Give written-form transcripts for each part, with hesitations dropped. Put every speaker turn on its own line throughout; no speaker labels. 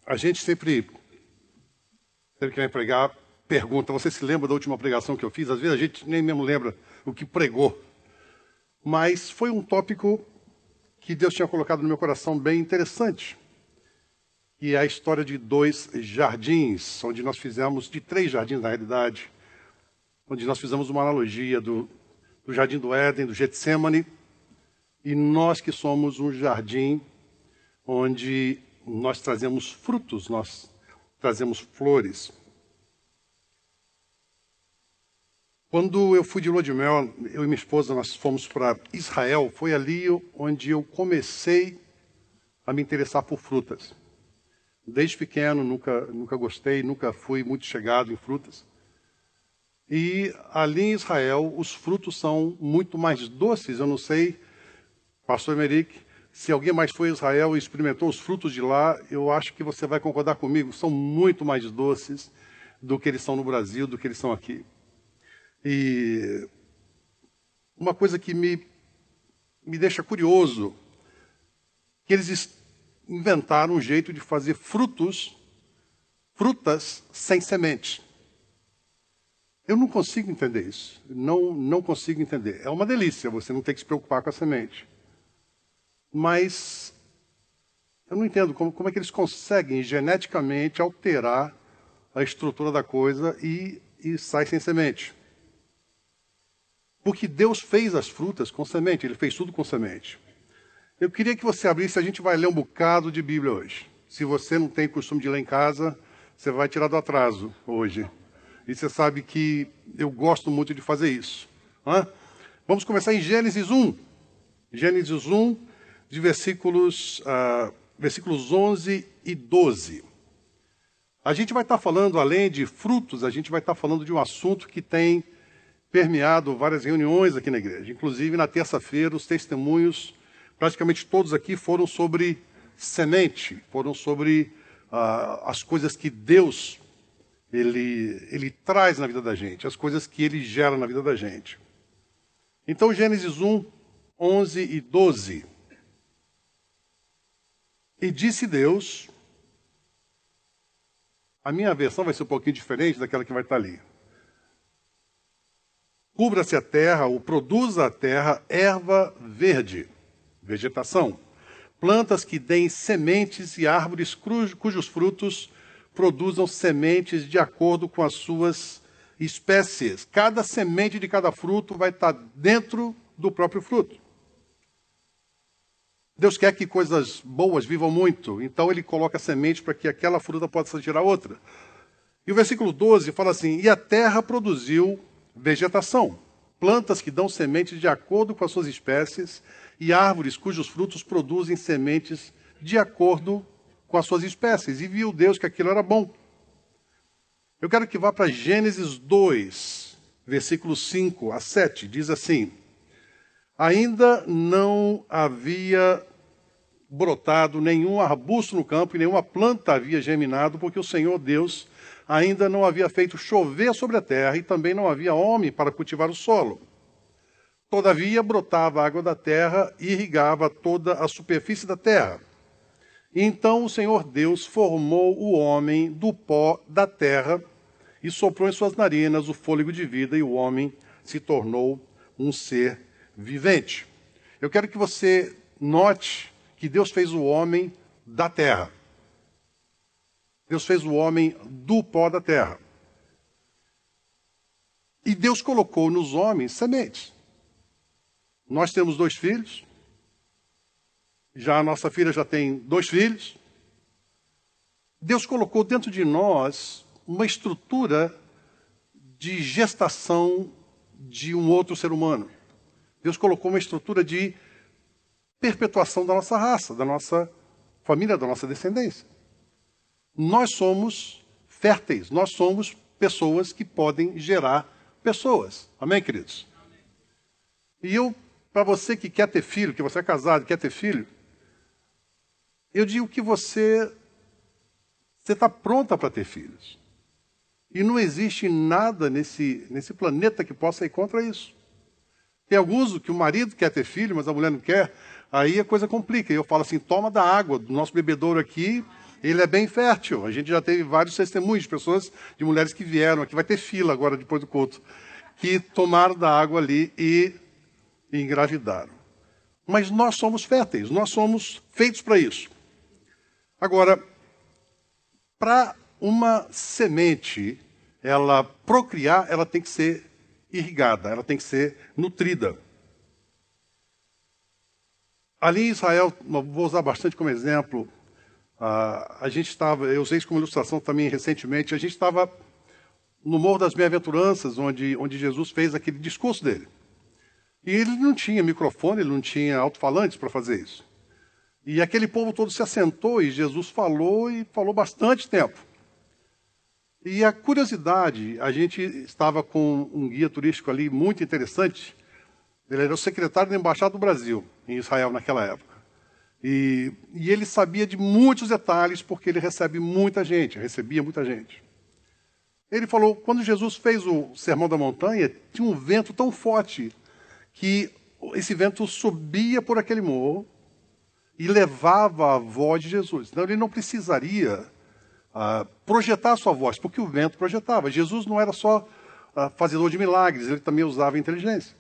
A gente sempre que vai pregar, pergunta, você se lembra da última pregação que eu fiz? Às vezes a gente nem mesmo lembra o que pregou. Mas foi um tópico que Deus tinha colocado no meu coração bem interessante. E é a história de 2 jardins, onde nós fizemos, de 3 jardins na realidade, onde nós fizemos uma analogia do Jardim do Éden, do Getsemane, e nós que somos um jardim onde nós trazemos frutos, nós trazemos flores. Quando eu fui de lua de mel, eu e minha esposa, nós fomos para Israel, foi ali onde eu comecei a me interessar por frutas. Desde pequeno, nunca gostei, nunca fui muito chegado em frutas. E ali em Israel, os frutos são muito mais doces. Eu não sei, pastor Emerick, se alguém mais foi a Israel e experimentou os frutos de lá, eu acho que você vai concordar comigo, são muito mais doces do que eles são no Brasil, do que eles são aqui. E uma coisa que me deixa curioso, que eles inventaram um jeito de fazer frutas sem semente. Eu não consigo entender isso. Não consigo entender. É uma delícia você não ter que se preocupar com a semente. Mas eu não entendo como é que eles conseguem geneticamente alterar a estrutura da coisa e sai sem semente. Porque Deus fez as frutas com semente, Ele fez tudo com semente. Eu queria que você abrisse, a gente vai ler um bocado de Bíblia hoje. Se você não tem costume de ler em casa, você vai tirar do atraso hoje. E você sabe que eu gosto muito de fazer isso. Vamos começar em Gênesis 1. Gênesis 1, de versículos 11 e 12. A gente vai estar falando, além de frutos, a gente vai estar falando de um assunto que tem permeado várias reuniões aqui na igreja. Inclusive, na terça-feira, os testemunhos, praticamente todos aqui, foram sobre semente, foram sobre as coisas que Deus ele traz na vida da gente, as coisas que Ele gera na vida da gente. Então, Gênesis 1, 11 e 12. E disse Deus, a minha versão vai ser um pouquinho diferente daquela que vai estar ali. Cubra-se a terra, ou produza a terra, erva verde, vegetação. Plantas que deem sementes e árvores cujos frutos produzam sementes de acordo com as suas espécies. Cada semente de cada fruto vai estar dentro do próprio fruto. Deus quer que coisas boas vivam muito, então Ele coloca semente para que aquela fruta possa gerar outra. E o versículo 12 fala assim, e a terra produziu vegetação, plantas que dão sementes de acordo com as suas espécies e árvores cujos frutos produzem sementes de acordo com as suas espécies. E viu Deus que aquilo era bom. Eu quero que vá para Gênesis 2, versículos 5 a 7. Diz assim, ainda não havia brotado nenhum arbusto no campo e nenhuma planta havia germinado, porque o Senhor Deus ainda não havia feito chover sobre a terra e também não havia homem para cultivar o solo. Todavia brotava a água da terra e irrigava toda a superfície da terra. Então o Senhor Deus formou o homem do pó da terra e soprou em suas narinas o fôlego de vida e o homem se tornou um ser vivente. Eu quero que você note que Deus fez o homem da terra. Deus fez o homem do pó da terra. E Deus colocou nos homens sementes. Nós temos 2 filhos. Já a nossa filha já tem 2 filhos. Deus colocou dentro de nós uma estrutura de gestação de um outro ser humano. Deus colocou uma estrutura de perpetuação da nossa raça, da nossa família, da nossa descendência. Nós somos férteis, nós somos pessoas que podem gerar pessoas. Amém, queridos? E para você que quer ter filho, que você é casado e quer ter filho, eu digo que você está pronta para ter filhos. E não existe nada nesse planeta que possa ir contra isso. Tem alguns que o marido quer ter filho, mas a mulher não quer, aí a coisa complica. E eu falo assim, toma da água do nosso bebedouro aqui ele é bem fértil. A gente já teve vários testemunhos de pessoas, de mulheres que vieram aqui, vai ter fila agora depois do culto, que tomaram da água ali e engravidaram. Mas nós somos férteis, nós somos feitos para isso. Agora, para uma semente, ela procriar, ela tem que ser irrigada, ela tem que ser nutrida. Ali em Israel, vou usar bastante como exemplo, eu usei isso como ilustração também recentemente, a gente estava no Morro das Bem-aventuranças, onde Jesus fez aquele discurso dele. E ele não tinha microfone, ele não tinha alto-falantes para fazer isso. E aquele povo todo se assentou e Jesus falou e falou bastante tempo. E a curiosidade, a gente estava com um guia turístico ali muito interessante. Ele era o secretário da Embaixada do Brasil em Israel naquela época. E ele sabia de muitos detalhes porque ele recebia muita gente. Ele falou, quando Jesus fez o Sermão da Montanha, tinha um vento tão forte que esse vento subia por aquele morro e levava a voz de Jesus. Então ele não precisaria projetar a sua voz, porque o vento projetava. Jesus não era só fazedor de milagres, ele também usava inteligência.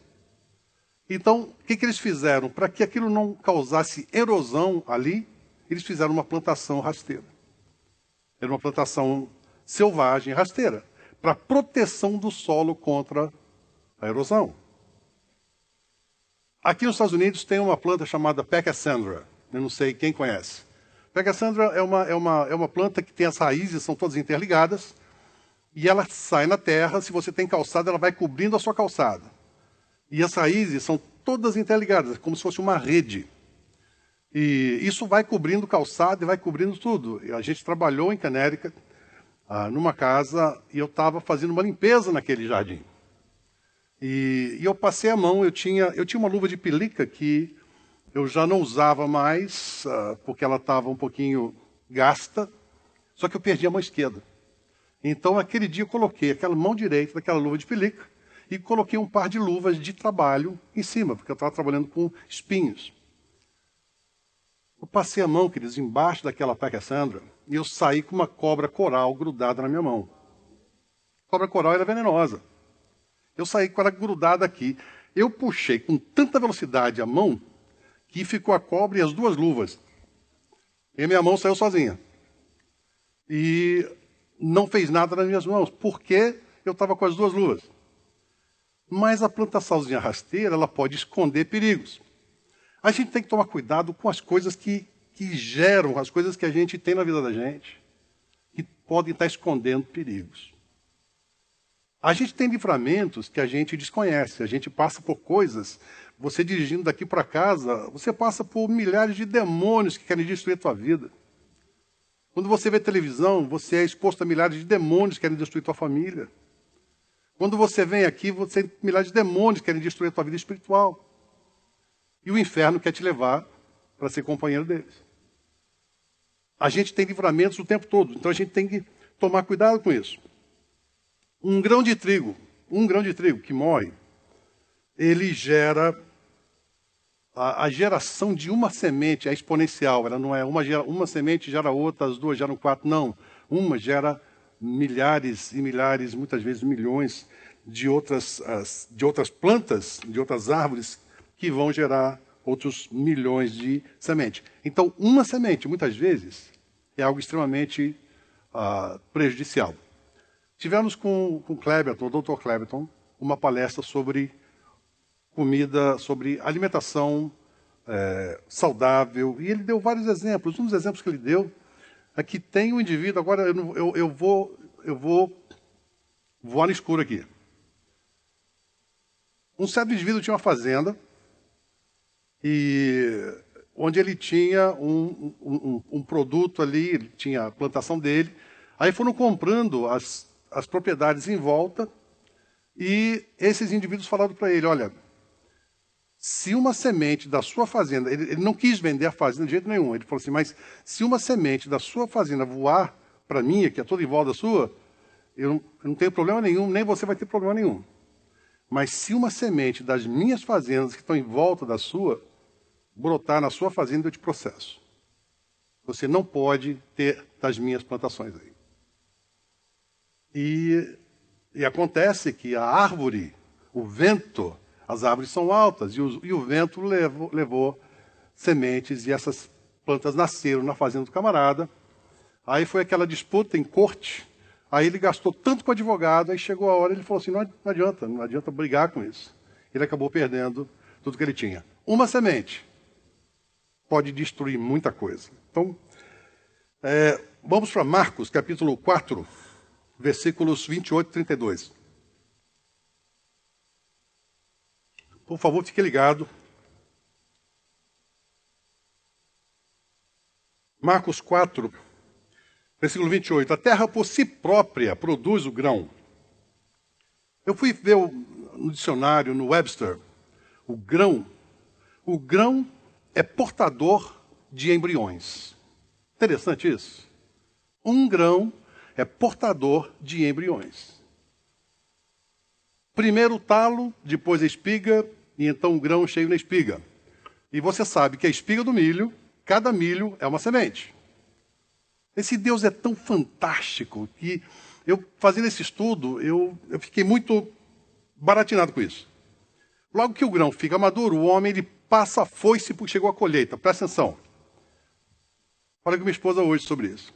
Então, o que eles fizeram? Para que aquilo não causasse erosão ali, eles fizeram uma plantação rasteira. Era uma plantação selvagem, rasteira, para proteção do solo contra a erosão. Aqui nos Estados Unidos tem uma planta chamada Pachysandra. Eu não sei quem conhece. Pachysandra é uma planta que tem as raízes, são todas interligadas, e ela sai na terra. Se você tem calçada, ela vai cobrindo a sua calçada. E as raízes são todas interligadas, como se fosse uma rede. E isso vai cobrindo calçada e vai cobrindo tudo. E a gente trabalhou em Connecticut, numa casa, e eu estava fazendo uma limpeza naquele jardim. E eu passei a mão, eu tinha uma luva de pelica que eu já não usava mais, porque ela estava um pouquinho gasta, só que eu perdi a mão esquerda. Então, aquele dia eu coloquei aquela mão direita daquela luva de pelica e coloquei um par de luvas de trabalho em cima, porque eu estava trabalhando com espinhos. Eu passei a mão, queridos, embaixo daquela Pachysandra, e eu saí com uma cobra coral grudada na minha mão. A cobra coral era venenosa. Eu saí com ela grudada aqui. Eu puxei com tanta velocidade a mão que ficou a cobra e as duas luvas. E a minha mão saiu sozinha. E não fez nada nas minhas mãos, porque eu estava com as duas luvas. Mas a plantaçãozinha rasteira, ela pode esconder perigos. A gente tem que tomar cuidado com as coisas que geram, as coisas que a gente tem na vida da gente, que podem estar escondendo perigos. A gente tem livramentos que a gente desconhece, a gente passa por coisas. Você dirigindo daqui para casa, você passa por milhares de demônios que querem destruir a tua vida. Quando você vê televisão, você é exposto a milhares de demônios que querem destruir a tua família. Quando você vem aqui, você tem milhares de demônios que querem destruir a tua vida espiritual. E o inferno quer te levar para ser companheiro deles. A gente tem livramentos o tempo todo, então a gente tem que tomar cuidado com isso. Um grão de trigo que morre, ele gera a geração de uma semente, é exponencial. Ela não é uma semente gera outra, as duas geram quatro, não. Uma gera milhares e milhares, muitas vezes milhões de outras plantas, de outras árvores que vão gerar outros milhões de sementes. Então, uma semente, muitas vezes, é algo extremamente prejudicial. Tivemos com o Kleberton, o Dr. Kleberton, uma palestra sobre comida, sobre alimentação saudável, e ele deu vários exemplos. Um dos exemplos que ele deu é que tem um indivíduo, agora eu vou voar no escuro aqui. Um certo indivíduo tinha uma fazenda, e onde ele tinha um produto ali, ele tinha a plantação dele, aí foram comprando as propriedades em volta, e esses indivíduos falaram para ele, olha, se uma semente da sua fazenda, ele não quis vender a fazenda de jeito nenhum, ele falou assim, mas se uma semente da sua fazenda voar para a minha, que é toda em volta da sua, eu não tenho problema nenhum, nem você vai ter problema nenhum. Mas se uma semente das minhas fazendas que estão em volta da sua, brotar na sua fazenda, eu te processo. Você não pode ter das minhas plantações aí. E acontece que a árvore, o vento, as árvores são altas, e o vento levou sementes, e essas plantas nasceram na fazenda do camarada. Aí foi aquela disputa em corte, aí ele gastou tanto com o advogado, aí chegou a hora, ele falou assim, não adianta brigar com isso. Ele acabou perdendo tudo que ele tinha. Uma semente pode destruir muita coisa. Então, vamos para Marcos, capítulo 4, versículos 28 e 32. Por favor, fique ligado. Marcos 4, versículo 28. A terra por si própria produz o grão. Eu fui ver no dicionário, no Webster, o grão. O grão é portador de embriões. Interessante isso. Um grão é portador de embriões. Primeiro o talo, depois a espiga, e então o grão cheio na espiga. E você sabe que a espiga do milho, cada milho é uma semente. Esse Deus é tão fantástico que eu, fazendo esse estudo, eu fiquei muito baratinado com isso. Logo que o grão fica maduro, o homem ele passa a foice porque chegou a colheita. Presta atenção. Falei com minha esposa hoje sobre isso.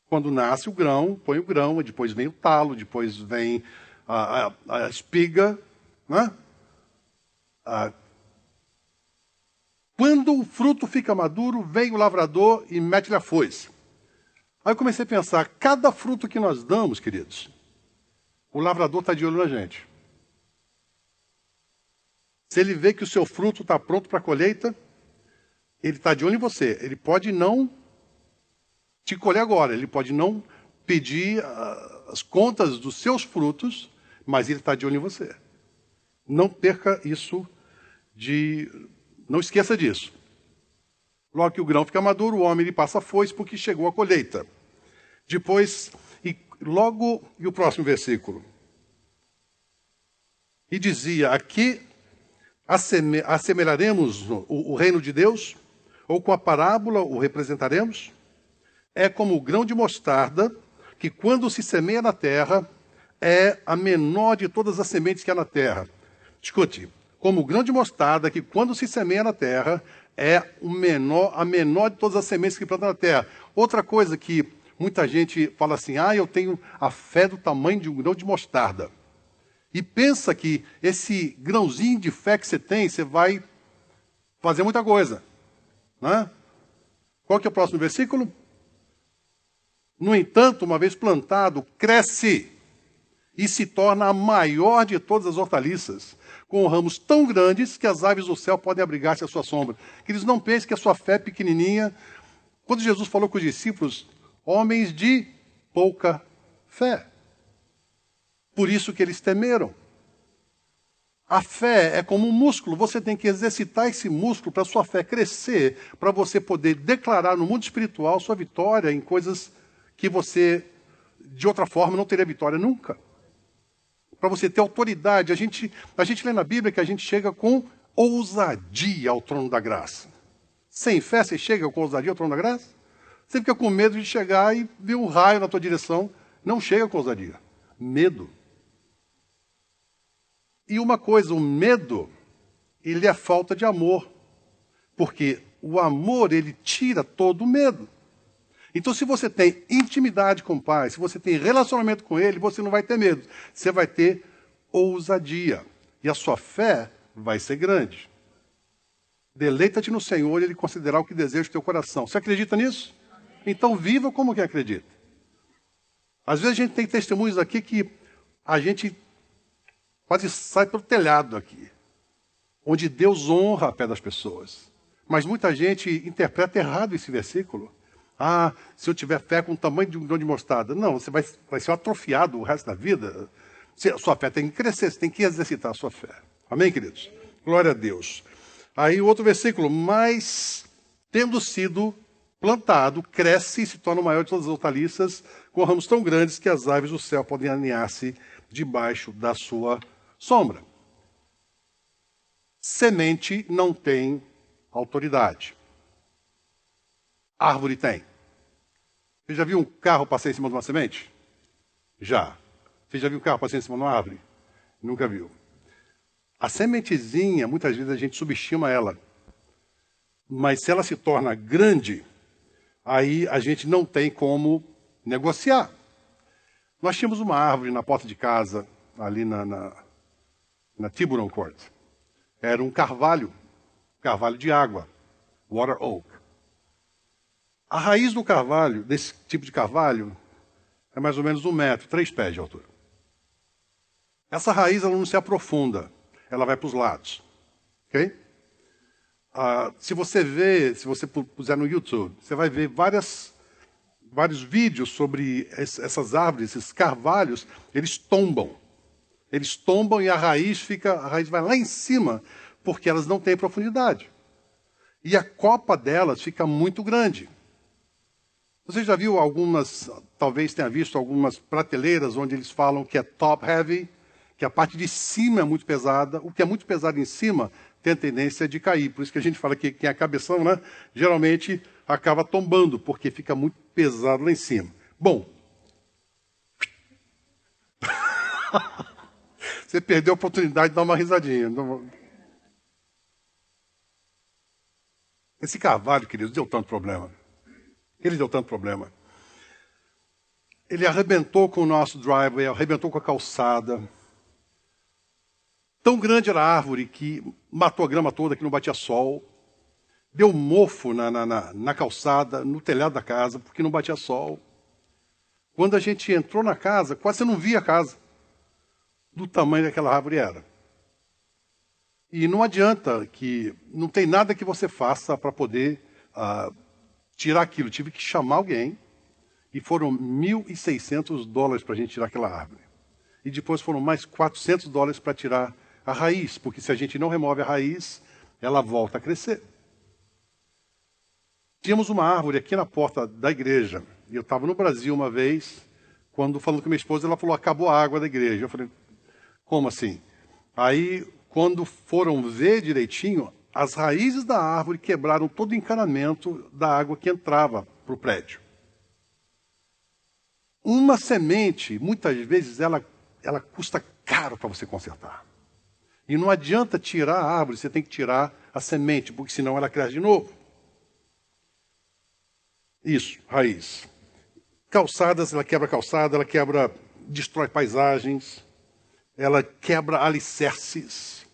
Quando nasce o grão, põe o grão, depois vem o talo, depois vem a espiga, né? Quando o fruto fica maduro, vem o lavrador e mete-lhe a foice. Aí eu comecei a pensar, cada fruto que nós damos, queridos, o lavrador está de olho na gente. Se ele vê que o seu fruto está pronto para a colheita, ele está de olho em você. Ele pode não te colher agora, ele pode não pedir as contas dos seus frutos, mas ele está de olho em você. Não perca isso não esqueça disso. Logo que o grão fica maduro, o homem ele passa a foice porque chegou a colheita. Depois, e o próximo versículo. E dizia, aqui assemelharemos o reino de Deus, ou com a parábola o representaremos? É como o grão de mostarda, que quando se semeia na terra, é a menor de todas as sementes que há na terra. Escute, como o grão de mostarda, que quando se semeia na terra, é a menor de todas as sementes que planta na terra. Outra coisa que muita gente fala assim, eu tenho a fé do tamanho de um grão de mostarda. E pensa que esse grãozinho de fé que você tem, você vai fazer muita coisa. Né? Qual que é o próximo versículo? No entanto, uma vez plantado, cresce e se torna a maior de todas as hortaliças, com ramos tão grandes que as aves do céu podem abrigar-se à sua sombra. Queridos, não pensem que a sua fé é pequenininha. Quando Jesus falou com os discípulos, homens de pouca fé. Por isso que eles temeram. A fé é como um músculo. Você tem que exercitar esse músculo para a sua fé crescer, para você poder declarar no mundo espiritual sua vitória em coisas que você, de outra forma, não teria vitória nunca. Para você ter autoridade. A gente lê na Bíblia que a gente chega com ousadia ao trono da graça. Sem fé, você chega com ousadia ao trono da graça? Você fica com medo de chegar e ver um raio na tua direção. Não chega com ousadia. Medo. E uma coisa, o medo, ele é falta de amor. Porque o amor, ele tira todo o medo. Então, se você tem intimidade com o Pai, se você tem relacionamento com Ele, você não vai ter medo. Você vai ter ousadia. E a sua fé vai ser grande. Deleita-te no Senhor e Ele considerará o que deseja o teu coração. Você acredita nisso? Então, viva como quem acredita. Às vezes a gente tem testemunhos aqui que a gente quase sai pelo telhado aqui. Onde Deus honra a fé das pessoas. Mas muita gente interpreta errado esse versículo. Se eu tiver fé com o tamanho de um grão de mostarda. Não, você vai ser atrofiado o resto da vida. A sua fé tem que crescer, você tem que exercitar a sua fé. Amém, queridos? Glória a Deus. Aí o outro versículo, mas tendo sido plantado, cresce e se torna o maior de todas as hortaliças, com ramos tão grandes que as aves do céu podem aninhar-se debaixo da sua sombra. Semente não tem autoridade. Árvore tem. Você já viu um carro passar em cima de uma semente? Já. Você já viu um carro passar em cima de uma árvore? Nunca viu. A sementezinha, muitas vezes a gente subestima ela. Mas se ela se torna grande, aí a gente não tem como negociar. Nós tínhamos uma árvore na porta de casa, ali na Tiburon Court. Era um carvalho de água, water oak. A raiz do carvalho, desse tipo de carvalho, é mais ou menos 1 metro, 3 pés de altura. Essa raiz ela não se aprofunda, ela vai para os lados. Ok? Se você puser no YouTube, você vai ver vários vídeos sobre essas árvores, esses carvalhos, eles tombam. Eles tombam e a raiz vai lá em cima, porque elas não têm profundidade. E a copa delas fica muito grande. Você já viu talvez tenha visto algumas prateleiras onde eles falam que é top heavy, que a parte de cima é muito pesada. O que é muito pesado em cima tem a tendência de cair. Por isso que a gente fala que quem é cabeção, né, geralmente acaba tombando, porque fica muito pesado lá em cima. Bom, você perdeu a oportunidade de dar uma risadinha. Esse carvalho, queridos, deu tanto problema. Ele deu tanto problema. Ele arrebentou com o nosso driveway, arrebentou com a calçada. Tão grande era a árvore que matou a grama toda, que não batia sol. Deu mofo na calçada, no telhado da casa, porque não batia sol. Quando a gente entrou na casa, quase você não via a casa, do tamanho daquela árvore era. E não adianta não tem nada que você faça para poder tirar aquilo. Tive que chamar alguém, e foram $1.600 para a gente tirar aquela árvore. E depois foram mais $400 para tirar a raiz, porque se a gente não remove a raiz, ela volta a crescer. Tínhamos uma árvore aqui na porta da igreja, e eu estava no Brasil uma vez, quando falando com minha esposa, ela falou, acabou a água da igreja. Eu falei, como assim? Aí, quando foram ver direitinho, as raízes da árvore quebraram todo o encanamento da água que entrava para o prédio. Uma semente, muitas vezes, ela custa caro para você consertar. E não adianta tirar a árvore, você tem que tirar a semente, porque senão ela cresce de novo. Isso, raiz. Calçadas, ela destrói paisagens, ela quebra alicerces.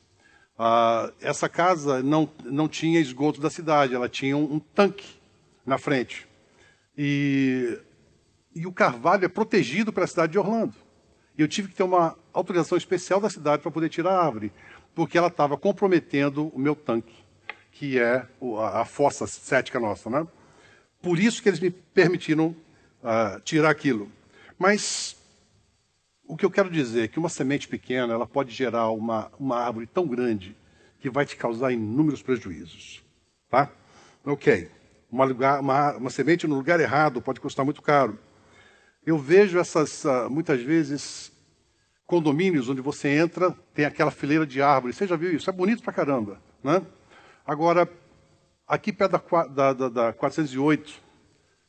Essa casa não tinha esgoto da cidade, ela tinha um tanque na frente. E o carvalho é protegido pela cidade de Orlando. E eu tive que ter uma autorização especial da cidade para poder tirar a árvore, porque ela estava comprometendo o meu tanque, que é a fossa cética nossa, né? Por isso que eles me permitiram tirar aquilo. Mas o que eu quero dizer é que uma semente pequena ela pode gerar uma árvore tão grande que vai te causar inúmeros prejuízos. Tá? Ok. Uma semente no lugar errado pode custar muito caro. Eu vejo muitas vezes, condomínios onde você entra, tem aquela fileira de árvores. Você já viu isso? É bonito pra caramba. Né? Agora, aqui perto da 408,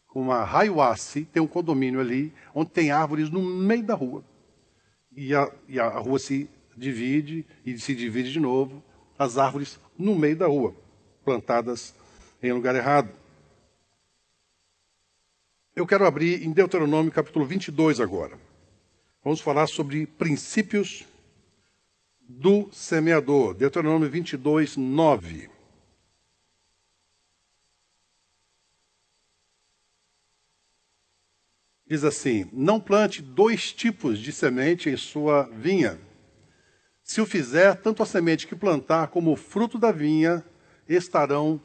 com a Hiawassee, tem um condomínio ali, onde tem árvores no meio da rua. E a rua se divide, e se divide de novo, as árvores no meio da rua, plantadas em lugar errado. Eu quero abrir em Deuteronômio capítulo 22 agora. Vamos falar sobre princípios do semeador. Deuteronômio 22, 9. Diz assim, não plante 2 tipos de semente em sua vinha. Se o fizer, tanto a semente que plantar como o fruto da vinha estarão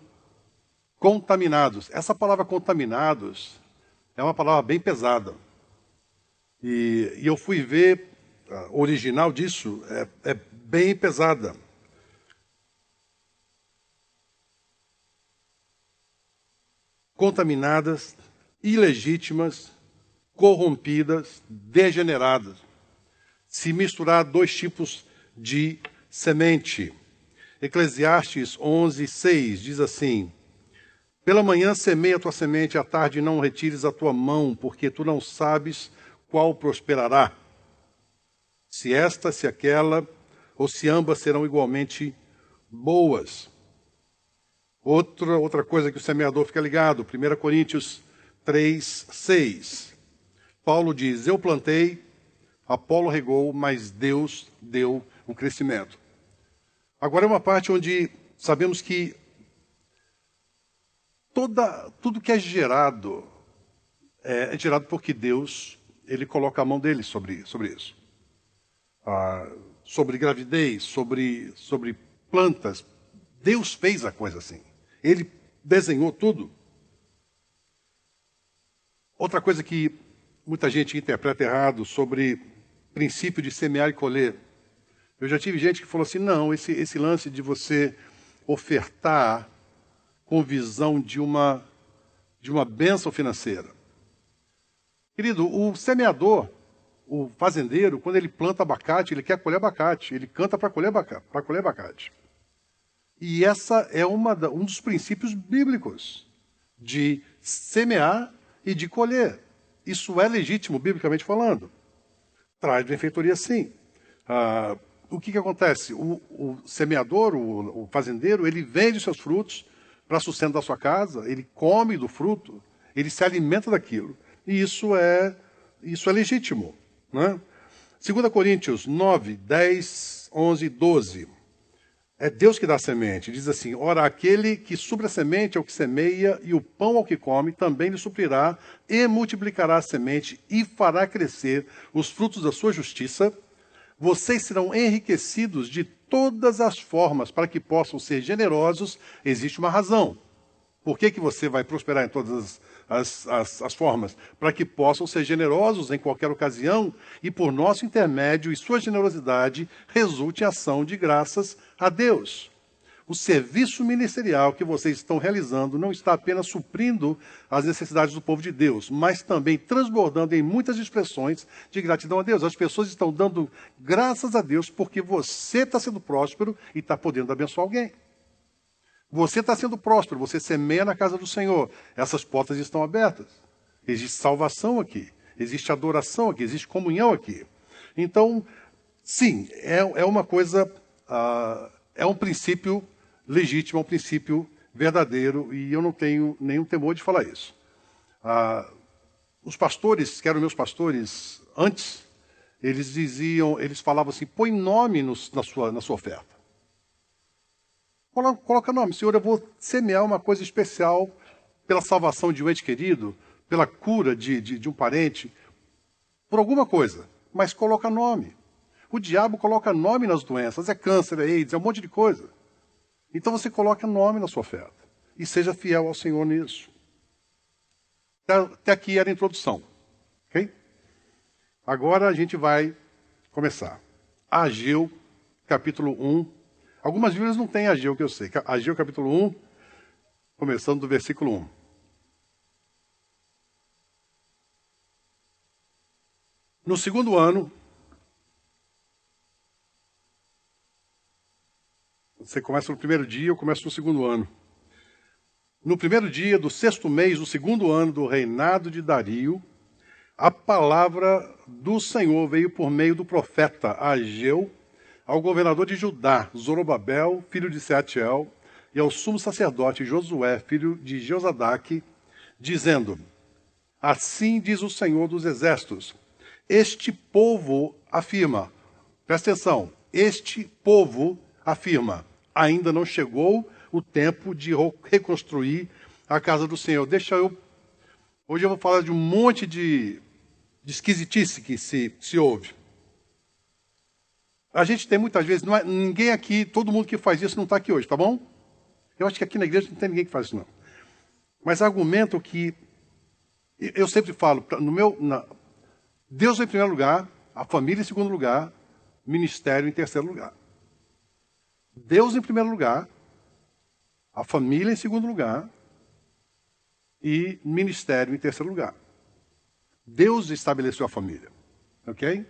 contaminados. Essa palavra contaminados é uma palavra bem pesada. E eu fui ver, o original disso é bem pesada. Contaminadas, ilegítimas, corrompidas, degeneradas. Se misturar 2 tipos de semente. Eclesiastes 11:6 diz assim: pela manhã semeia a tua semente, à tarde não retires a tua mão, porque tu não sabes qual prosperará. Se esta, se aquela, ou se ambas serão igualmente boas. Outra coisa que o semeador fica ligado, 1 Coríntios 3:6. Paulo diz: eu plantei, Apolo regou, mas Deus deu o crescimento. Agora é uma parte onde sabemos que tudo que é gerado é gerado porque Deus ele coloca a mão dele sobre isso. Sobre gravidez, sobre plantas. Deus fez a coisa assim. Ele desenhou tudo. Outra coisa que muita gente interpreta errado sobre princípio de semear e colher. Eu já tive gente que falou assim, não, esse lance de você ofertar com visão de uma bênção financeira. Querido, o semeador, o fazendeiro, quando ele planta abacate, ele quer colher abacate, ele canta para colher abacate. E essa é um dos princípios bíblicos de semear e de colher. Isso é legítimo, biblicamente falando. Traz benfeitoria, sim. O que acontece? O semeador, o fazendeiro, ele vende seus frutos para sustento da sua casa, ele come do fruto, ele se alimenta daquilo. E isso é legítimo. Né? 2 Coríntios 9, 10, 11 e 12. É Deus que dá a semente. Diz assim: ora, aquele que supre a semente ao que semeia e o pão ao que come, também lhe suprirá e multiplicará a semente e fará crescer os frutos da sua justiça. Vocês serão enriquecidos de todas as formas para que possam ser generosos. Existe uma razão. Por que você vai prosperar em todas as formas? Para que possam ser generosos em qualquer ocasião e por nosso intermédio e sua generosidade resulte em ação de graças a Deus. O serviço ministerial que vocês estão realizando não está apenas suprindo as necessidades do povo de Deus, mas também transbordando em muitas expressões de gratidão a Deus. As pessoas estão dando graças a Deus porque você está sendo próspero e está podendo abençoar alguém. Você está sendo próspero, você semeia na casa do Senhor. Essas portas estão abertas. Existe salvação aqui, existe adoração aqui, existe comunhão aqui. Então, sim, é uma coisa, é um princípio legítimo, é um princípio verdadeiro, e eu não tenho nenhum temor de falar isso. Os pastores, que eram meus pastores antes, eles falavam assim, põe nome na sua oferta. Coloca nome. Senhor, eu vou semear uma coisa especial pela salvação de um ente querido, pela cura de um parente, por alguma coisa. Mas coloca nome. O diabo coloca nome nas doenças. É câncer, é AIDS, é um monte de coisa. Então você coloca nome na sua oferta. E seja fiel ao Senhor nisso. Até aqui era a introdução. Ok? Agora a gente vai começar. Ageu, capítulo 1. Algumas Bíblias não têm Ageu, que eu sei. Ageu, capítulo 1, começando do versículo 1. No segundo ano, você começa no primeiro dia, eu começo no segundo ano. No primeiro dia do sexto mês, do segundo ano do reinado de Dario, a palavra do Senhor veio por meio do profeta Ageu, ao governador de Judá, Zorobabel, filho de Sealtiel, e ao sumo sacerdote Josué, filho de Josadaque, dizendo: assim diz o Senhor dos Exércitos, este povo afirma, presta atenção, este povo afirma, ainda não chegou o tempo de reconstruir a casa do Senhor. Hoje eu vou falar de um monte de esquisitice que se ouve. A gente tem muitas vezes, ninguém aqui, todo mundo que faz isso não está aqui hoje, tá bom? Eu acho que aqui na igreja não tem ninguém que faz isso, não. Mas argumento que, eu sempre falo, Deus em primeiro lugar, a família em segundo lugar, ministério em terceiro lugar. Deus em primeiro lugar, a família em segundo lugar e ministério em terceiro lugar. Deus estabeleceu a família, ok?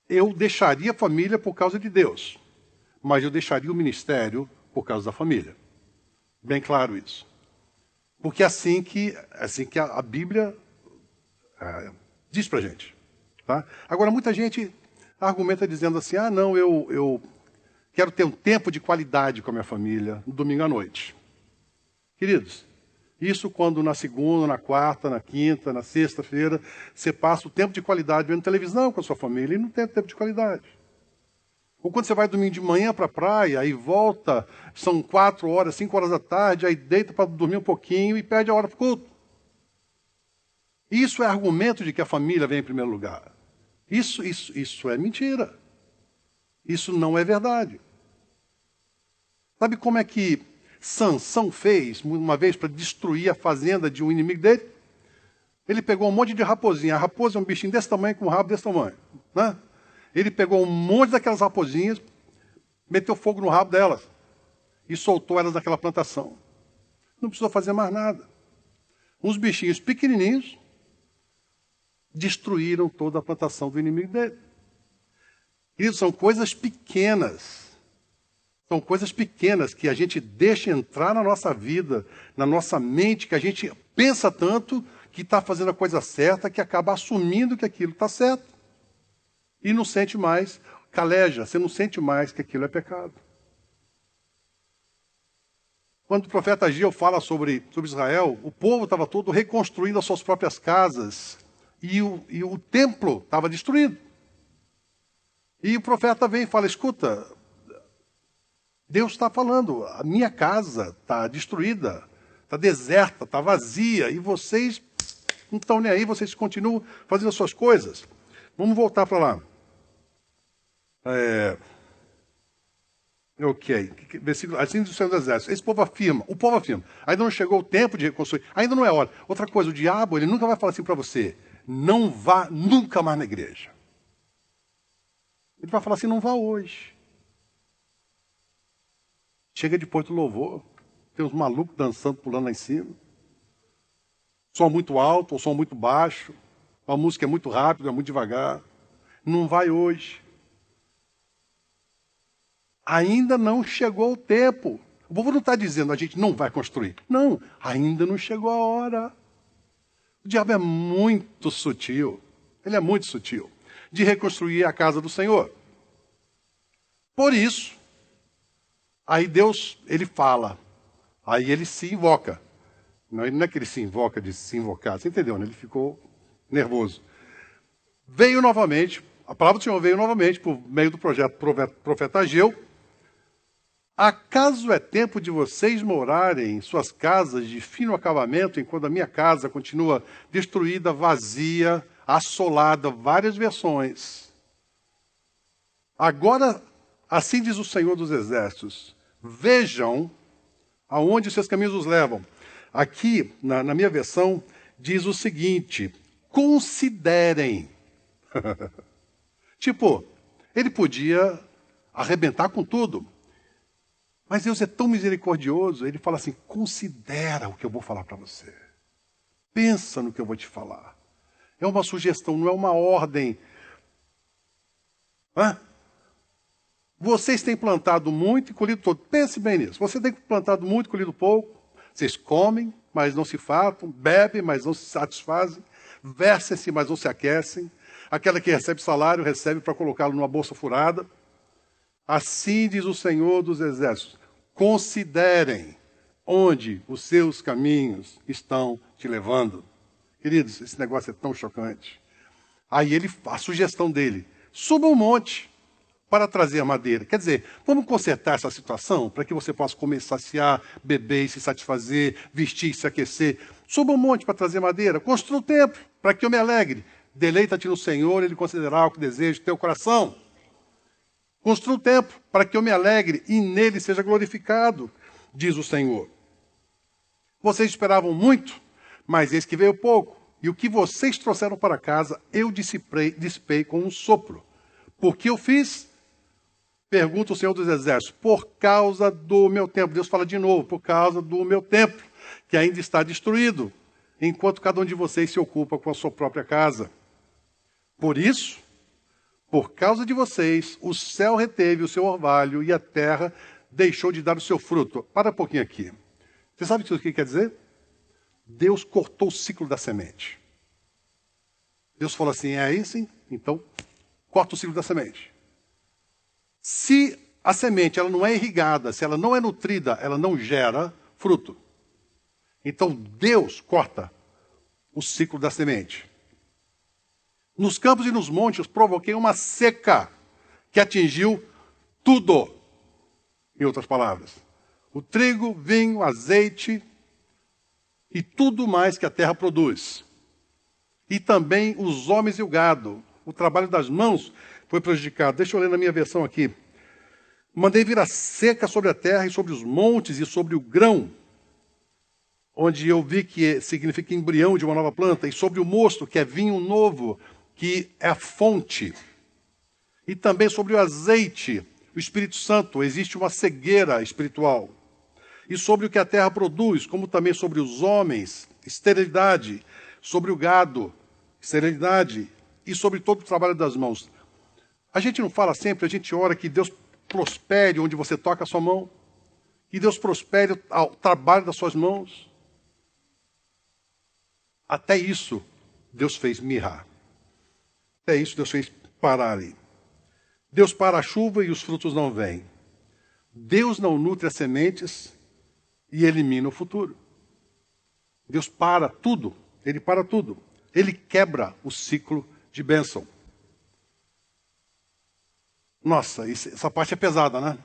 Eu deixaria a família por causa de Deus. mas eu deixaria o ministério por causa da família. Bem claro isso. Porque é assim que a Bíblia diz pra gente. Tá? Agora, muita gente argumenta dizendo assim, não, eu quero ter um tempo de qualidade com a minha família no domingo à noite. Queridos, isso quando na segunda, na quarta, na quinta, na sexta-feira, você passa o tempo de qualidade vendo televisão com a sua família e não tem tempo de qualidade. Ou quando você vai domingo de manhã para a praia e volta, são 4 horas, 5 horas da tarde, aí deita para dormir um pouquinho e perde a hora para o culto. Isso é argumento de que a família vem em primeiro lugar. Isso é mentira. Isso não é verdade. Sabe como é que Sansão fez uma vez para destruir a fazenda de um inimigo dele? Ele pegou um monte de raposinha. A raposa é um bichinho desse tamanho, com um rabo desse tamanho. Né? Ele pegou um monte daquelas raposinhas, meteu fogo no rabo delas e soltou elas daquela plantação. Não precisou fazer mais nada. Uns bichinhos pequenininhos destruíram toda a plantação do inimigo dele. Isso são coisas pequenas. São coisas pequenas que a gente deixa entrar na nossa vida, na nossa mente, que a gente pensa tanto que está fazendo a coisa certa, que acaba assumindo que aquilo está certo. E não sente mais, caleja, você não sente mais que aquilo é pecado. Quando o profeta Ageu fala sobre Israel, o povo estava todo reconstruindo as suas próprias casas e o templo estava destruído. E o profeta vem e fala, escuta, Deus está falando, a minha casa está destruída, está deserta, está vazia, e vocês não estão nem aí, vocês continuam fazendo as suas coisas. Vamos voltar para lá. Ok. Versículo, assim diz o Senhor dos Exércitos. O povo afirma, ainda não chegou o tempo de reconstruir, ainda não é hora. Outra coisa, o diabo, ele nunca vai falar assim para você, não vá nunca mais na igreja. Ele vai falar assim, não vá hoje. Chega depois do louvor, tem uns malucos dançando, pulando lá em cima. Som muito alto ou som muito baixo. A música é muito rápida, é muito devagar. Não vai hoje. Ainda não chegou o tempo. O povo não está dizendo a gente não vai construir. Não, ainda não chegou a hora. O diabo é muito sutil. Ele é muito sutil. De reconstruir a casa do Senhor. Por isso, aí Deus, ele fala. Aí ele se invoca. Não é que ele se invoca de se invocar. Você entendeu, né? Ele ficou nervoso. Veio novamente, a palavra do Senhor veio novamente por meio do projeto profeta Ageu. Acaso é tempo de vocês morarem em suas casas de fino acabamento, enquanto a minha casa continua destruída, vazia, assolada, várias versões. Agora, assim diz o Senhor dos Exércitos, vejam aonde seus caminhos os levam. Aqui, na minha versão, diz o seguinte, considerem. Tipo, ele podia arrebentar com tudo. Mas Deus é tão misericordioso, ele fala assim, considera o que eu vou falar para você. Pensa no que eu vou te falar. É uma sugestão, não é uma ordem. Vocês têm plantado muito e colhido todo. Pense bem nisso. Você tem plantado muito e colhido pouco. Vocês comem, mas não se fartam. Bebem, mas não se satisfazem. Vestem-se, mas não se aquecem. Aquela que recebe salário, recebe para colocá-lo numa bolsa furada. Assim diz o Senhor dos Exércitos, considerem onde os seus caminhos estão te levando. Queridos, esse negócio é tão chocante. Aí a sugestão dele, suba um monte para trazer a madeira. Quer dizer, vamos consertar essa situação para que você possa comer, saciar, beber e se satisfazer, vestir e se aquecer. Suba um monte para trazer madeira, construa o templo para que eu me alegre. Deleita-te no Senhor, ele concederá o que deseja do teu coração. Construa o templo para que eu me alegre e nele seja glorificado, diz o Senhor. Vocês esperavam muito, mas eis que veio pouco. E o que vocês trouxeram para casa, eu dissipei com um sopro. Por que eu fiz? Pergunta o Senhor dos Exércitos. Por causa do meu templo. Deus fala de novo, por causa do meu templo, que ainda está destruído, enquanto cada um de vocês se ocupa com a sua própria casa. Por isso, Por causa de vocês, o céu reteve o seu orvalho e a terra deixou de dar o seu fruto. Para um pouquinho aqui. Você sabe o que quer dizer? Deus cortou o ciclo da semente. Deus falou assim, é isso? Então, corta o ciclo da semente. Se a semente ela não é irrigada, se ela não é nutrida, ela não gera fruto. Então, Deus corta o ciclo da semente. Nos campos e nos montes provoquei uma seca que atingiu tudo. Em outras palavras, o trigo, vinho, azeite e tudo mais que a terra produz. E também os homens e o gado. O trabalho das mãos foi prejudicado. Deixa eu ler na minha versão aqui. Mandei vir a seca sobre a terra e sobre os montes e sobre o grão, onde eu vi que significa embrião de uma nova planta, e sobre o mosto, que é vinho novo, que é a fonte. E também sobre o azeite, o Espírito Santo, existe uma cegueira espiritual. E sobre o que a terra produz, como também sobre os homens, esterilidade, sobre o gado, esterilidade, e sobre todo o trabalho das mãos. A gente não fala sempre, a gente ora que Deus prospere onde você toca a sua mão, que Deus prospere o trabalho das suas mãos. Até isso, Deus fez mirrar. Até isso, Deus fez parar ali. Deus para a chuva e os frutos não vêm. Deus não nutre as sementes e elimina o futuro. Deus para tudo. Ele para tudo. Ele quebra o ciclo de bênção. Nossa, essa parte é pesada, né?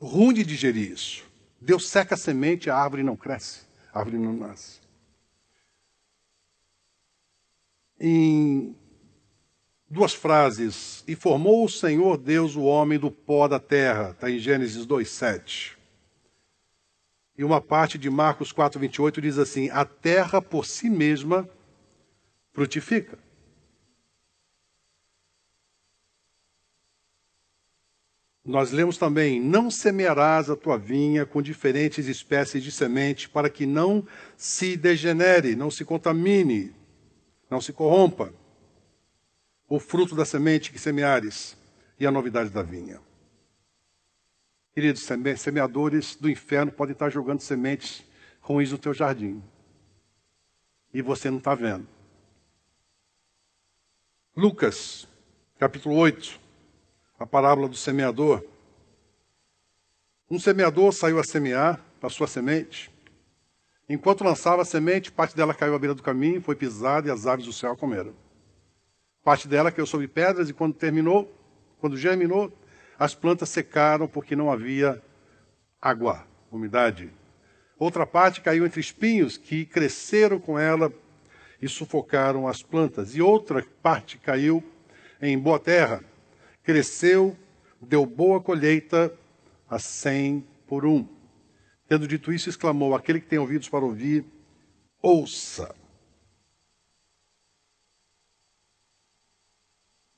Ruim de digerir isso. Deus seca a semente, a árvore não cresce, a árvore não nasce. Em duas frases, e formou o Senhor Deus o homem do pó da terra, está em Gênesis 2:7. E uma parte de Marcos 4:28 diz assim, a terra por si mesma frutifica. Nós lemos também, não semearás a tua vinha com diferentes espécies de semente, para que não se degenere, não se contamine, não se corrompa o fruto da semente que semeares e a novidade da vinha. Queridos, semeadores do inferno podem estar jogando sementes ruins no teu jardim. E você não está vendo. Lucas, capítulo 8. A parábola do semeador. Um semeador saiu a semear a sua semente. Enquanto lançava a semente, parte dela caiu à beira do caminho, foi pisada e as aves do céu a comeram. Parte dela caiu sobre pedras e quando germinou, as plantas secaram porque não havia água, umidade. Outra parte caiu entre espinhos que cresceram com ela e sufocaram as plantas. E outra parte caiu em boa terra. Cresceu, deu boa colheita a 100 por 1. Tendo dito isso, exclamou, aquele que tem ouvidos para ouvir, ouça.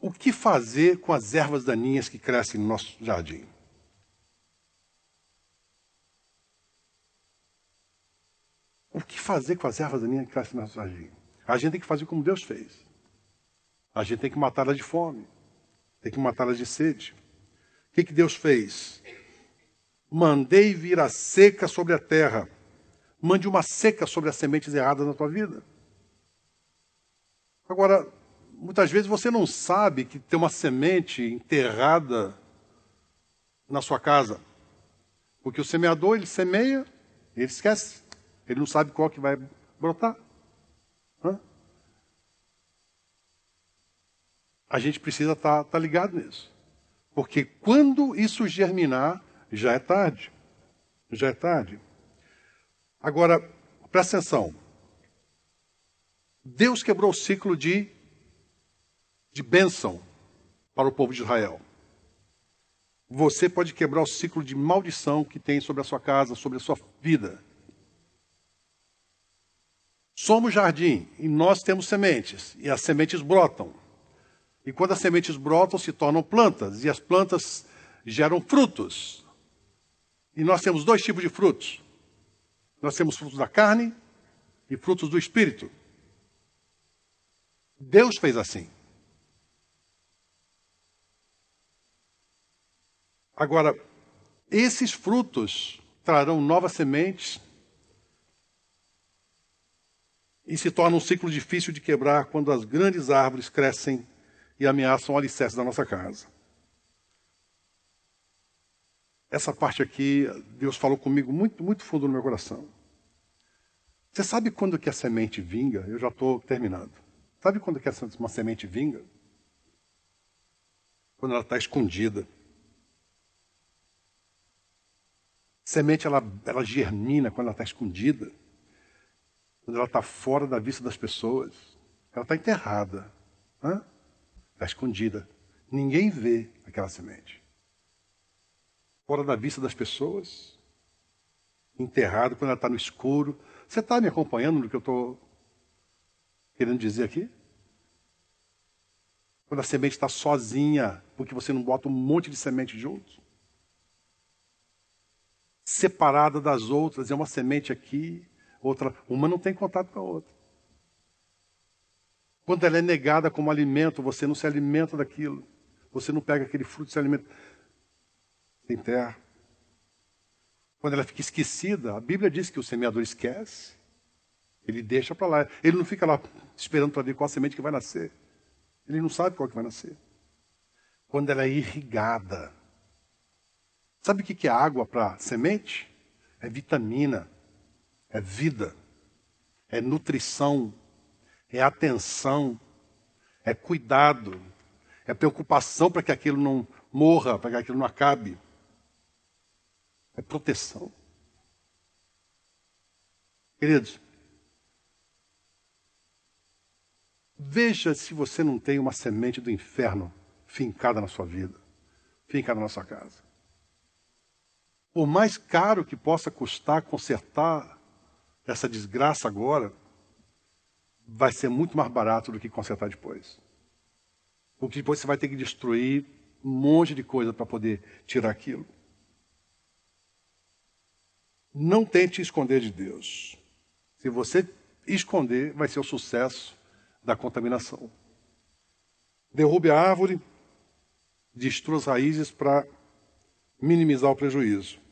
O que fazer com as ervas daninhas que crescem no nosso jardim? O que fazer com as ervas daninhas que crescem no nosso jardim? A gente tem que fazer como Deus fez. A gente tem que matá-las de fome. Tem que matá-las de sede. O que Deus fez? Mandei vir a seca sobre a terra. Mande uma seca sobre as sementes erradas na tua vida. Agora, muitas vezes você não sabe que tem uma semente enterrada na sua casa. Porque o semeador, ele semeia, ele esquece. Ele não sabe qual que vai brotar. A gente precisa estar ligado nisso. Porque quando isso germinar, já é tarde. Já é tarde. Agora, presta atenção. Deus quebrou o ciclo de bênção para o povo de Israel. Você pode quebrar o ciclo de maldição que tem sobre a sua casa, sobre a sua vida. Somos jardim e nós temos sementes. E as sementes brotam. E quando as sementes brotam, se tornam plantas. E as plantas geram frutos. E nós temos dois tipos de frutos. Nós temos frutos da carne e frutos do espírito. Deus fez assim. Agora, esses frutos trarão novas sementes e se torna um ciclo difícil de quebrar quando as grandes árvores crescem e ameaçam o alicerce da nossa casa. Essa parte aqui, Deus falou comigo muito, muito fundo no meu coração. Você sabe quando que a semente vinga? Eu já estou terminando. Sabe quando que uma semente vinga? Quando ela está escondida. Semente, ela germina quando ela está escondida. Quando ela está fora da vista das pessoas. Ela está enterrada. Está escondida. Ninguém vê aquela semente. Fora da vista das pessoas. Enterrado quando ela está no escuro. Você está me acompanhando no que eu estou querendo dizer aqui? Quando a semente está sozinha, porque você não bota um monte de semente junto. Separada das outras, é uma semente aqui, outra. Uma não tem contato com a outra. Quando ela é negada como alimento, você não se alimenta daquilo. Você não pega aquele fruto e se alimenta. Tem terra. Quando ela fica esquecida, a Bíblia diz que o semeador esquece. Ele deixa para lá. Ele não fica lá esperando para ver qual a semente que vai nascer. Ele não sabe qual que vai nascer. Quando ela é irrigada. Sabe o que é água para semente? É vitamina, é vida, é nutrição, é atenção, é cuidado, é preocupação para que aquilo não morra, para que aquilo não acabe. É proteção. Queridos, veja se você não tem uma semente do inferno fincada na sua vida, fincada na sua casa. Por mais caro que possa custar consertar essa desgraça agora, vai ser muito mais barato do que consertar depois. Porque depois você vai ter que destruir um monte de coisa para poder tirar aquilo. Não tente esconder de Deus. Se você esconder, vai ser o sucesso da contaminação. Derrube a árvore, destrua as raízes para minimizar o prejuízo.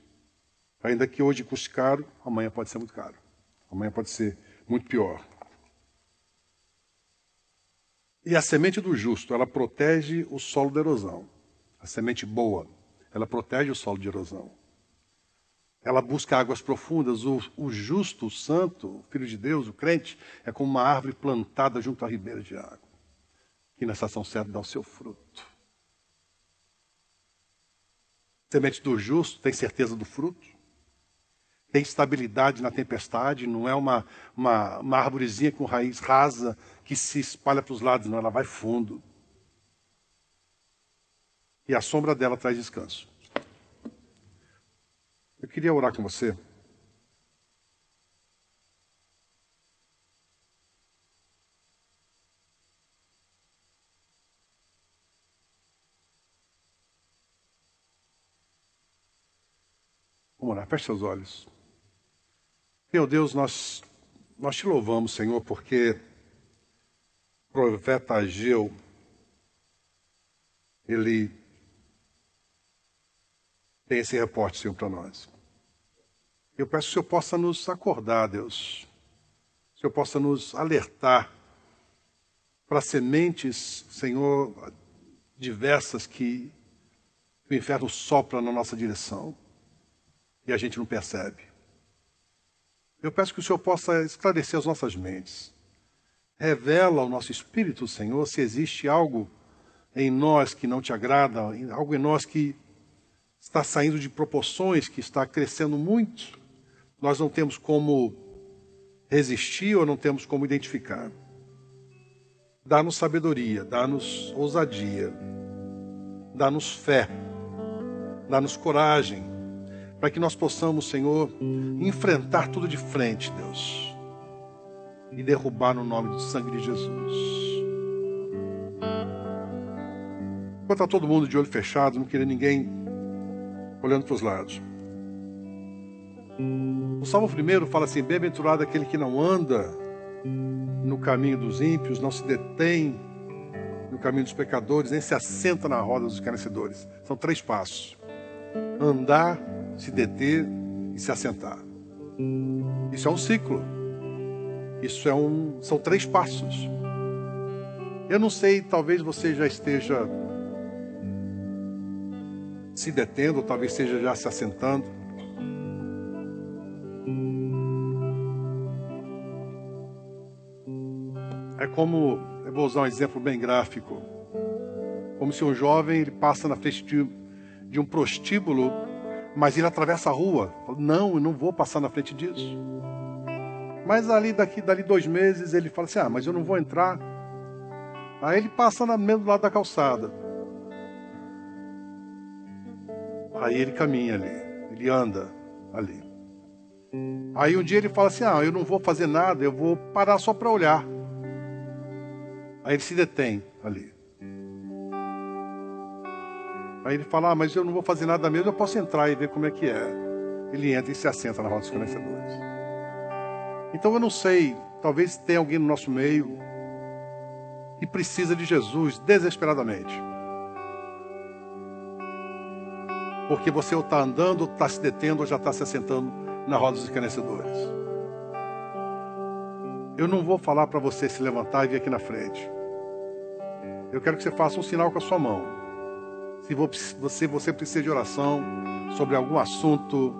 Ainda que hoje custe caro, amanhã pode ser muito caro. Amanhã pode ser muito pior. E a semente do justo, ela protege o solo da erosão. A semente boa, ela protege o solo de erosão. Ela busca águas profundas. O justo, o santo, o filho de Deus, o crente, é como uma árvore plantada junto à ribeira de água, que na estação certa dá o seu fruto. A semente do justo tem certeza do fruto, tem estabilidade na tempestade, não é uma arvorezinha com raiz rasa que se espalha para os lados, não, ela vai fundo. E a sombra dela traz descanso. Eu queria orar com você. Vamos orar, feche seus olhos. Meu Deus, nós te louvamos, Senhor, porque o profeta Ageu, ele tem esse reporte, Senhor, para nós. Eu peço que o Senhor possa nos acordar, Deus. Que o Senhor possa nos alertar para sementes, Senhor, diversas que o inferno sopra na nossa direção e a gente não percebe. Eu peço que o Senhor possa esclarecer as nossas mentes. Revela ao nosso espírito, Senhor, se existe algo em nós que não te agrada, algo em nós que está saindo de proporções, que está crescendo muito. Nós não temos como resistir ou não temos como identificar. Dá-nos sabedoria, dá-nos ousadia, dá-nos fé, dá-nos coragem, para que nós possamos, Senhor, enfrentar tudo de frente, Deus, e derrubar no nome do sangue de Jesus. Enquanto está todo mundo de olho fechado, não queria ninguém olhando para os lados. O Salmo 1 fala assim: bem-aventurado aquele que não anda no caminho dos ímpios, não se detém no caminho dos pecadores, nem se assenta na roda dos escarnecedores. São 3 passos. andar, se deter e se assentar. Isso é um ciclo. São 3 passos. Eu não sei, talvez você já esteja se detendo, ou talvez esteja já se assentando. É como, eu vou usar um exemplo bem gráfico, como se um jovem ele passa na frente de um prostíbulo, mas ele atravessa a rua. Não, eu não vou passar na frente disso. Mas dali 2 meses ele fala assim, mas eu não vou entrar. Aí ele passa no mesmo lado da calçada. Aí ele caminha ali, ele anda ali. Aí um dia ele fala assim, eu não vou fazer nada, eu vou parar só para olhar. Aí ele se detém ali. Aí ele fala, mas eu não vou fazer nada mesmo, eu posso entrar e ver como é que é. Ele entra e se assenta na roda dos conhecedores. Então eu não sei, talvez tenha alguém no nosso meio que precisa de Jesus desesperadamente. Porque você ou está andando, ou está se detendo, ou já está se assentando na roda dos escarnecedores. Eu não vou falar para você se levantar e vir aqui na frente. Eu quero que você faça um sinal com a sua mão. Se você precisa de oração sobre algum assunto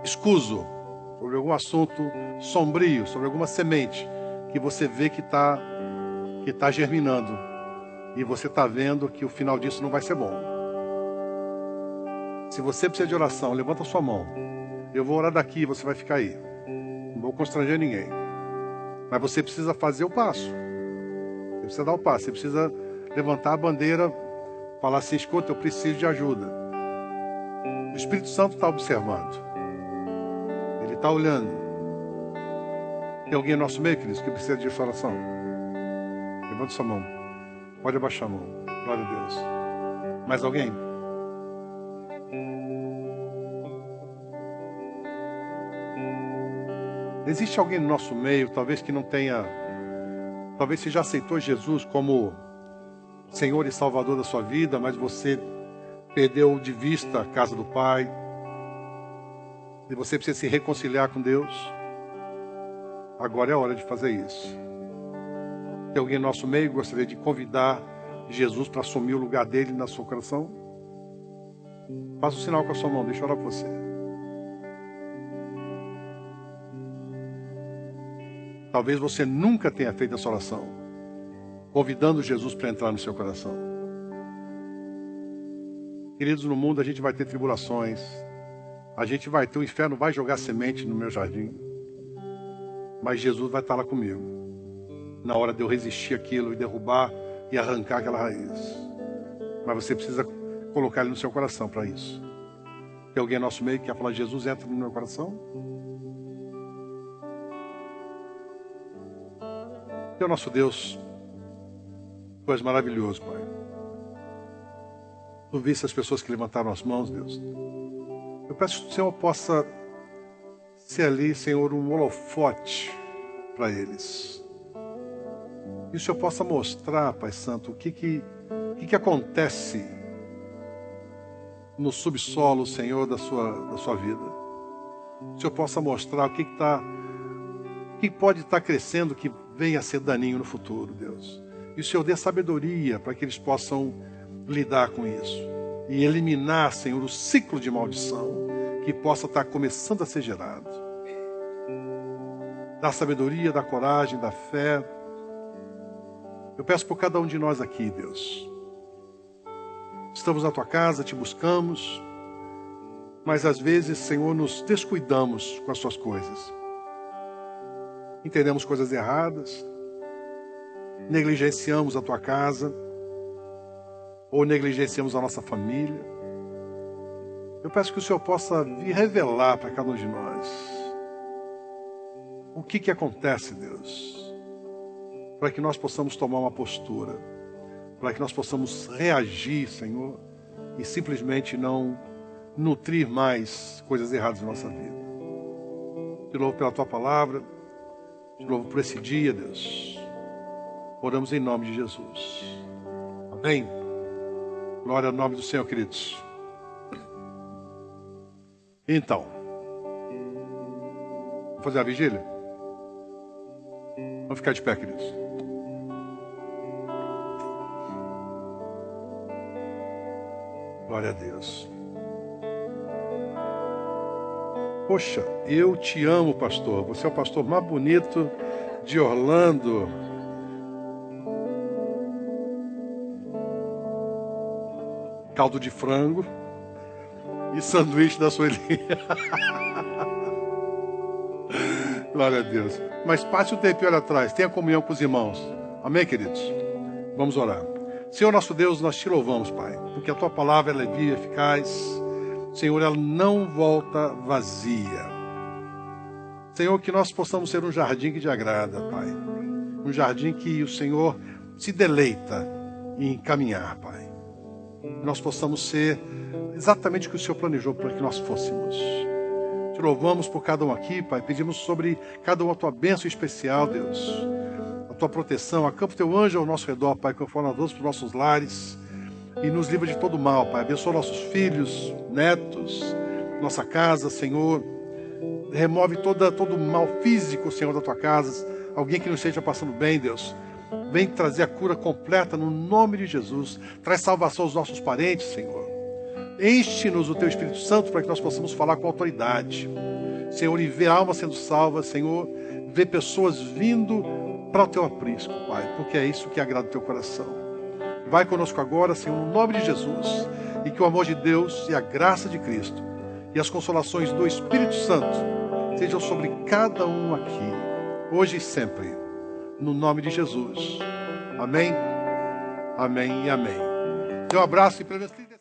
escuso, sobre algum assunto sombrio, sobre alguma semente que você vê que tá germinando e você está vendo que o final disso não vai ser bom. Se você precisa de oração, levanta a sua mão. Eu vou orar daqui e você vai ficar aí. Não vou constranger ninguém. Mas você precisa fazer o passo. Você precisa dar o passo. Você precisa levantar a bandeira, falar assim, escuta, eu preciso de ajuda. O Espírito Santo está observando. Ele está olhando. Tem alguém no nosso meio, queridos, que precisa de oração? Levanta sua mão. Pode abaixar a mão. Glória a Deus. Mais alguém? Existe alguém no nosso meio, talvez que não tenha... Talvez você já aceitou Jesus como Senhor e Salvador da sua vida, mas você perdeu de vista a casa do Pai. E você precisa se reconciliar com Deus. Agora é a hora de fazer isso. Tem alguém no nosso meio que gostaria de convidar Jesus para assumir o lugar dele na sua coração? Faça um sinal com a sua mão, deixa eu orar por você. Talvez você nunca tenha feito essa oração, convidando Jesus para entrar no seu coração. Queridos, no mundo a gente vai ter tribulações, o inferno vai jogar semente no meu jardim, mas Jesus vai estar lá comigo, na hora de eu resistir aquilo e derrubar e arrancar aquela raiz. Mas você precisa colocar ele no seu coração para isso. Tem alguém no nosso meio que quer falar, Jesus, entra no meu coração? Deus nosso Deus, Tu és maravilhoso, Pai. Tu viste as pessoas que levantaram as mãos, Deus. Eu peço que o Senhor possa ser ali, Senhor, um holofote para eles. E o Senhor possa mostrar, Pai Santo, o que acontece no subsolo, Senhor, da sua vida. O Senhor possa mostrar o que pode estar crescendo, que venha a ser daninho no futuro, Deus. E o Senhor dê sabedoria para que eles possam lidar com isso. E eliminar, Senhor, o ciclo de maldição que possa estar começando a ser gerado. Dá sabedoria, dá coragem, dá fé. Eu peço por cada um de nós aqui, Deus. Estamos na Tua casa, Te buscamos, mas às vezes, Senhor, nos descuidamos com as Suas coisas. Entendemos coisas erradas, negligenciamos a Tua casa, ou negligenciamos a nossa família. Eu peço que o Senhor possa vir revelar para cada um de nós o que acontece, Deus, para que nós possamos tomar uma postura, para que nós possamos reagir, Senhor, e simplesmente não nutrir mais coisas erradas na nossa vida. Te louvo pela Tua palavra, te louvo por esse dia, Deus. Oramos em nome de Jesus. Amém? Glória ao nome do Senhor, queridos. Então, vamos fazer a vigília? Vamos ficar de pé, queridos. Glória a Deus. Poxa, eu te amo, pastor. Você é o pastor mais bonito de Orlando. Caldo de frango e sanduíche da Sueli. Glória a Deus. Mas passe o tempinho ali atrás, tenha comunhão com os irmãos. Amém, queridos? Vamos orar. Senhor nosso Deus, nós te louvamos, Pai, porque a tua palavra ela é viva e eficaz. Senhor, ela não volta vazia. Senhor, que nós possamos ser um jardim que te agrada, Pai. Um jardim que o Senhor se deleita em caminhar, Pai. Que nós possamos ser exatamente o que o Senhor planejou para que nós fôssemos. Te louvamos por cada um aqui, Pai. Pedimos sobre cada um a tua bênção especial, Deus. A tua proteção. Acampa o teu anjo ao nosso redor, Pai, conformadores para os nossos lares. E nos livra de todo mal, Pai. Abençoa nossos filhos, netos, nossa casa, Senhor. Remove todo mal físico, Senhor, da tua casa. Alguém que não esteja passando bem, Deus. Vem trazer a cura completa no nome de Jesus. Traz salvação aos nossos parentes, Senhor. Enche-nos o teu Espírito Santo para que nós possamos falar com autoridade. Senhor, e ver almas sendo salvas, Senhor. Ver pessoas vindo para o teu aprisco, Pai. Porque é isso que agrada o teu coração. Vai conosco agora, Senhor, no nome de Jesus. E que o amor de Deus e a graça de Cristo e as consolações do Espírito Santo sejam sobre cada um aqui, hoje e sempre. No nome de Jesus. Amém, amém e amém. Dê um abraço e